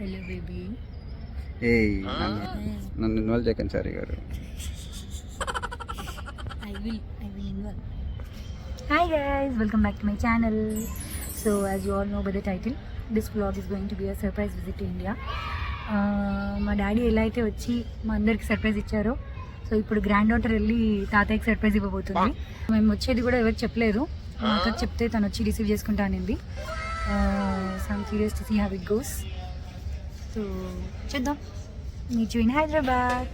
Hello baby. నన్ను involve చేయకండి sorry గారు. I will involve. Hi guys, welcome back to my channel. So as you all know by the title, this vlog is going to be a surprise visit to India. మా daddy ఎలా అయితే వచ్చి మా అందరికి surprise ఇచ్చారో, so ఇప్పుడు grand daughter వెళ్ళి తాతయ్యకి సర్ప్రైజ్ ఇవ్వబోతుంది. మేము వచ్చేది కూడా ఎవరికి చెప్పలేదు, మా అక్కకి చెప్తే తను వచ్చి రిసీవ్ చేసుకుంటా అనింది. So I'm curious to see how it goes. So చూద్దాం. Meet you in Hyderabad.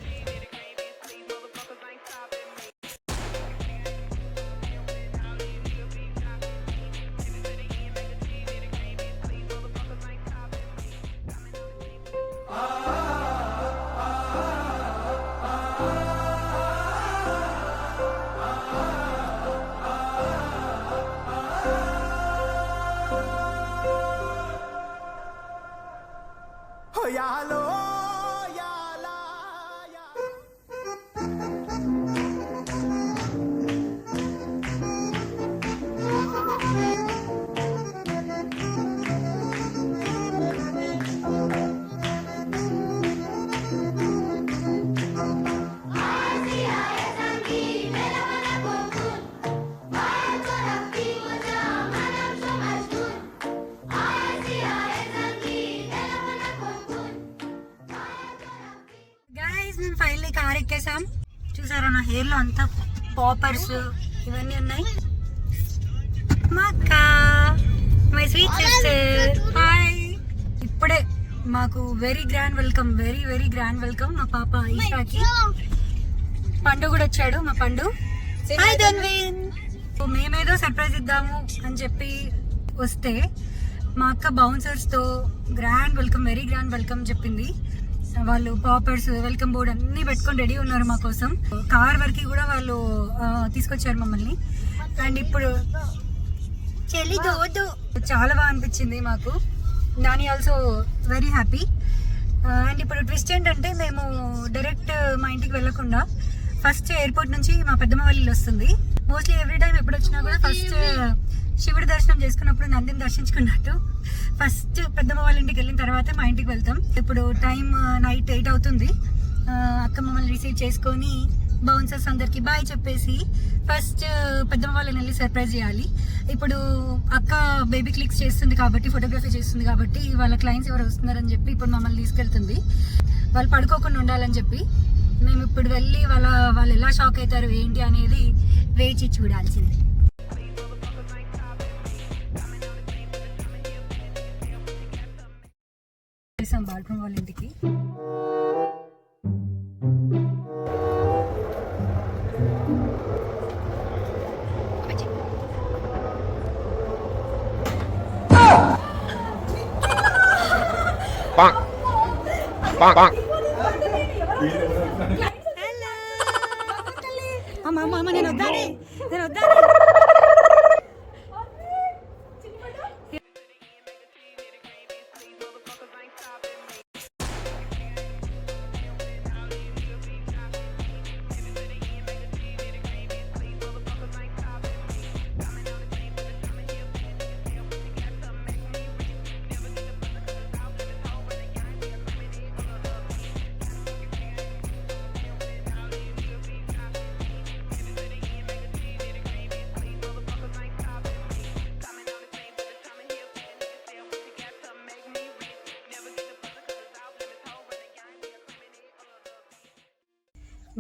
మేము ఫైనల్లీ కార్ ఎక్కేసాం. చూసారా నా హెయిర్ లో అంతా పాపర్స్ ఇవన్నీ ఉన్నాయి. మా అక్క, మై స్వీట్ సిస్టర్, హాయ్. ఇప్పుడే మాకు very grand welcome, very grand welcome మా పాప ఈషాకి. పండు కూడా వచ్చాడు, మా పండు. హాయ్ ధన్వీన్. మేమేదో సర్ప్రైజ్ ఇద్దాము అని చెప్పి వస్తే మా అక్క బౌన్సర్స్ తో grand welcome, very grand welcome చెప్పింది. వాళ్ళు పాపర్స్, వెల్కమ్ బోర్డ్ అన్ని పెట్టుకొని రెడీ ఉన్నారు మా కోసం. కార్ వరకు కూడా వాళ్ళు తీసుకొచ్చారు మమ్మల్ని. అండ్ ఇప్పుడు చాలా బాగా అనిపించింది మాకు. Nani also very happy. And ఇప్పుడు ట్విస్ట్ ఏంటంటే మేము డైరెక్ట్ మా ఇంటికి వెళ్ళకుండా ఫస్ట్ ఎయిర్పోర్ట్ నుంచి మా పెద్దమ్మ వాళ్ళ ఇల్లు వస్తుంది. మోస్ట్లీ ఎవ్రీ టైం ఎప్పుడు వచ్చినా కూడా ఫస్ట్ శివుడి దర్శనం చేసుకున్నప్పుడు నందిని దర్శించుకున్నట్టు ఫస్ట్ పెద్దమ్మ వాళ్ళ ఇంటికి వెళ్ళిన తర్వాత మా ఇంటికి వెళ్తాం. ఇప్పుడు టైం నైట్ 8 అవుతుంది. అక్క మమ్మల్ని రిసీవ్ చేసుకొని బౌన్సర్స్ అందరికి బాయ్ చెప్పేసి ఫస్ట్ పెద్దమ్మ వాళ్ళని వెళ్ళి సర్ప్రైజ్ చేయాలి. ఇప్పుడు అక్క బేబీ క్లిక్స్ చేస్తుంది కాబట్టి, ఫోటోగ్రఫీ చేస్తుంది కాబట్టి వాళ్ళ క్లయింట్స్ ఎవరు వస్తున్నారని చెప్పి ఇప్పుడు మమ్మల్ని తీసుకెళ్తుంది. వాళ్ళు పడుకోకుండా ఉండాలని చెప్పి మేము ఇప్పుడు వెళ్ళి వాళ్ళు ఎలా షాక్ అవుతారు ఏంటి అనేది వేచి చూడాల్సింది. బాల్పం వాళ్ళ ఇంటికి అమ్మ నేను వద్దానే.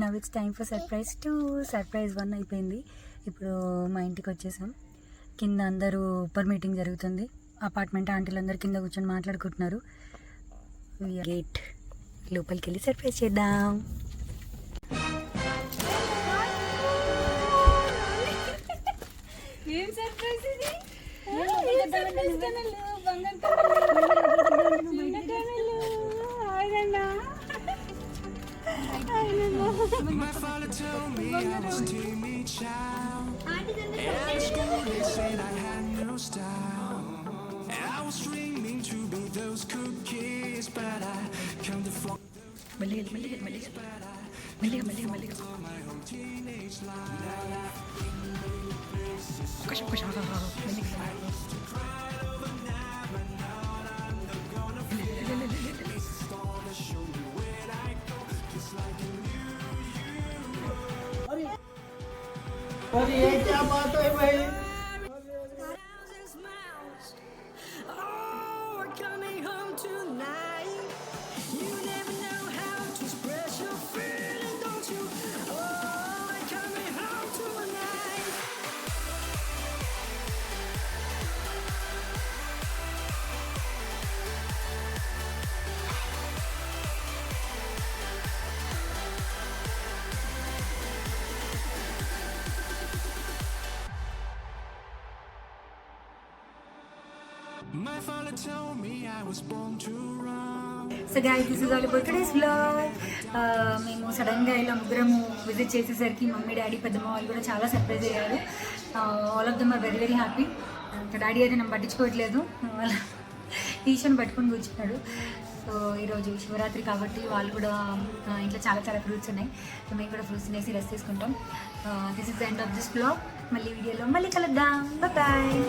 Now it's time for surprise 2. Surprise 1 అయిపోయింది. ఇప్పుడు మా ఇంటికి వచ్చేసాం. కింద అందరూ ఉప్పర్ మీటింగ్ జరుగుతుంది. అపార్ట్మెంట్ ఆంటీలు అందరు కింద కూర్చొని మాట్లాడుకుంటున్నారు. గేట్ లోపలికి వెళ్ళి సర్ప్రైజ్ చేద్దాం. ఏం సర్ప్రైజ్ ఇది? My father told me I was teeny child. At school they said I had no style. I was dreaming to be those cookies, but I come to fall. My home teenage life. My father told me I was born to run. So guys this is all about today's vlog. మేము సడన్గా ఇలా ముగ్గురము visit చేసేసరికి mummy daddy పెద్దమ్మ వాళ్ళు కూడా చాలా surprise అయ్యారు. All of them are very very happy. ఇంకా డాడీ అయితే నన్ను పట్టించుకోవట్లేదు, వాళ్ళ ఈశాన్ని పట్టుకొని కూర్చున్నాడు. సో ఈరోజు శివరాత్రి కాబట్టి వాళ్ళు కూడా ఇంట్లో చాలా చాలా ఫ్రూట్స్ ఉన్నాయి. సో మేము కూడా ఫ్రూట్స్ తినేసి రెస్ట్ తీసుకుంటాం. This is the end of this vlog. మళ్ళీ వీడియోలో మళ్ళీ కలుద్దాం. బాయ్.